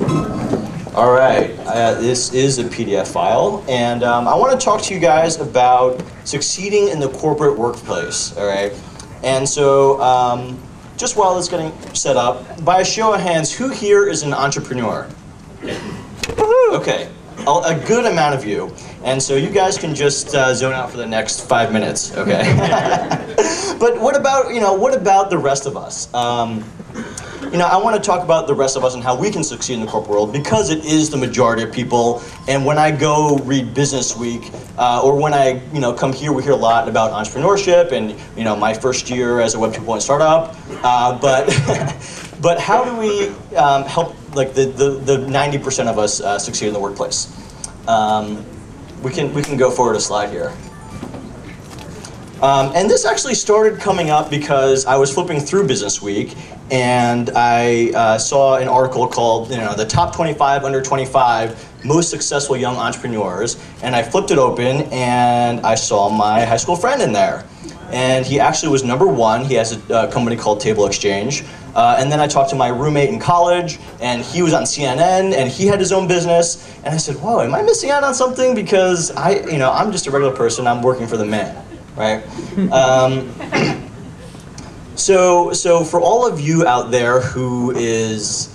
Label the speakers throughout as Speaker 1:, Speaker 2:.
Speaker 1: All right, this is a PDF file, and I want to talk to you guys about succeeding in the corporate workplace, all right? And so, just while it's getting set up, by a show of hands, who here is an entrepreneur? Okay, a good amount of you. And so you guys can just zone out for the next 5 minutes, okay? But what about, what about the rest of us? I want to talk about the rest of us and how we can succeed in the corporate world, because it is the majority of people. And when I go read Business Week, or when I come here, we hear a lot about entrepreneurship and my first year as a Web 2.0 startup. But how do we help like the 90% of us succeed in the workplace? We can go forward a slide here. And this actually started coming up because I was flipping through Business Week, and I saw an article called, the top 25 under 25 most successful young entrepreneurs, and I flipped it open and I saw my high school friend in there. And he actually was #1. He has a company called Table Exchange. And then I talked to my roommate in college, and he was on CNN, and he had his own business. And I said, whoa, am I missing out on something? Because I'm just a regular person, I'm working for the man, right? So for all of you out there who is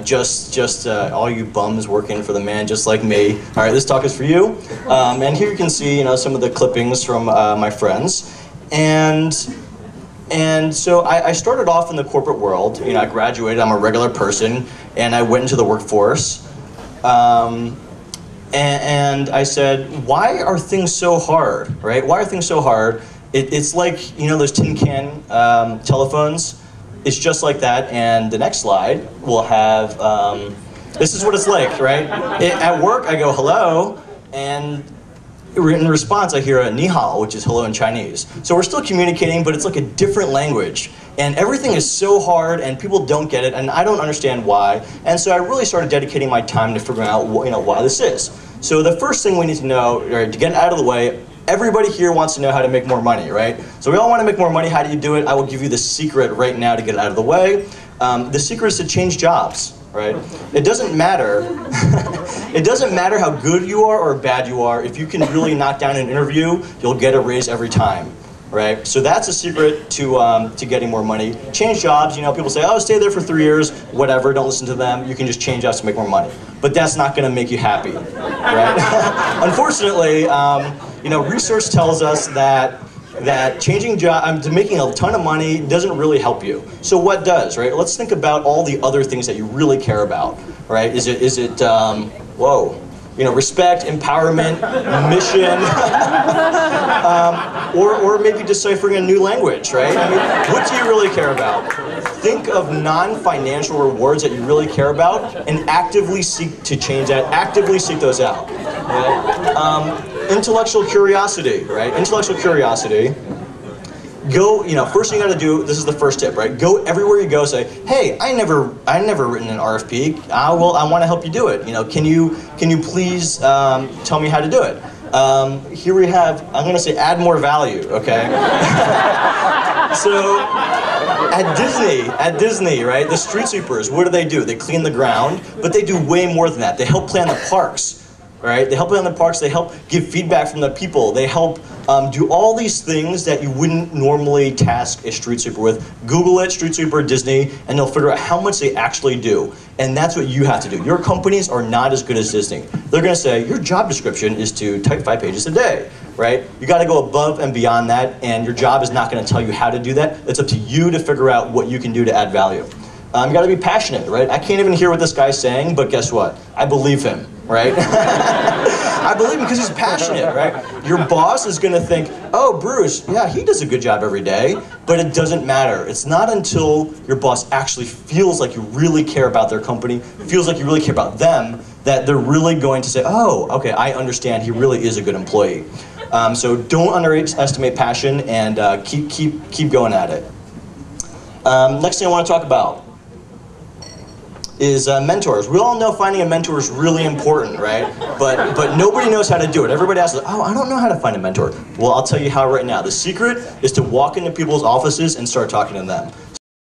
Speaker 1: just all you bums working for the man, just like me, all right, this talk is for you. And here you can see some of the clippings from my friends. And so I started off in the corporate world. I graduated, I'm a regular person, and I went into the workforce. And I said, why are things so hard, right? Why are things so hard? It's like, those tin can telephones. It's just like that. And the next slide will have, this is what it's like, right? At work, I go, hello, and in response, I hear a ni hao, which is hello in Chinese. So we're still communicating, but it's like a different language. And everything is so hard, and people don't get it, and I don't understand why. And so I really started dedicating my time to figuring out why this is. So the first thing we need to know, right, to get out of the way, everybody here wants to know how to make more money, right? So we all want to make more money. How do you do it? I will give you the secret right now to get it out of the way. The secret is to change jobs, right? It doesn't matter. It doesn't matter how good you are or bad you are. If you can really knock down an interview, you'll get a raise every time, right? So that's a secret to getting more money. Change jobs. People say, oh, stay there for 3 years, whatever. Don't listen to them. You can just change jobs to make more money. But that's not going to make you happy, right? Unfortunately, research tells us that changing jobs, making a ton of money doesn't really help you. So what does, right? Let's think about all the other things that you really care about, right? Is it respect, empowerment, mission, or maybe deciphering a new language, right? What do you really care about? Think of non-financial rewards that you really care about and actively seek to change that, actively seek those out. Right? Intellectual curiosity, right? Intellectual curiosity. Go, first thing you gotta do, this is the first tip, right? Go everywhere you go, say, hey, I never written an RFP. I wanna help you do it. Can you please tell me how to do it? Here we have, I'm gonna say add more value, okay? So, at Disney, right, the street sweepers, what do? They clean the ground, but they do way more than that. They help plan the parks. Right? They help plan the parks, they help give feedback from the people, they help do all these things that you wouldn't normally task a street sweeper with. Google it, street sweeper, Disney, and they'll figure out how much they actually do. And that's what you have to do. Your companies are not as good as Disney. They're going to say, your job description is to type 5 pages a day, right? You got to go above and beyond that, and your job is not going to tell you how to do that. It's up to you to figure out what you can do to add value. You got to be passionate, right? I can't even hear what this guy's saying, but guess what? I believe him, right? I believe him because he's passionate, right? Your boss is going to think, oh, Bruce, yeah, he does a good job every day, but it doesn't matter. It's not until your boss actually feels like you really care about their company, feels like you really care about them, that they're really going to say, oh, okay, I understand, he really is a good employee. So don't underestimate passion, and keep going at it. Next thing I want to talk about is mentors. We all know finding a mentor is really important, right? But nobody knows how to do it. Everybody asks, oh, I don't know how to find a mentor. Well, I'll tell you how right now. The secret is to walk into people's offices and start talking to them.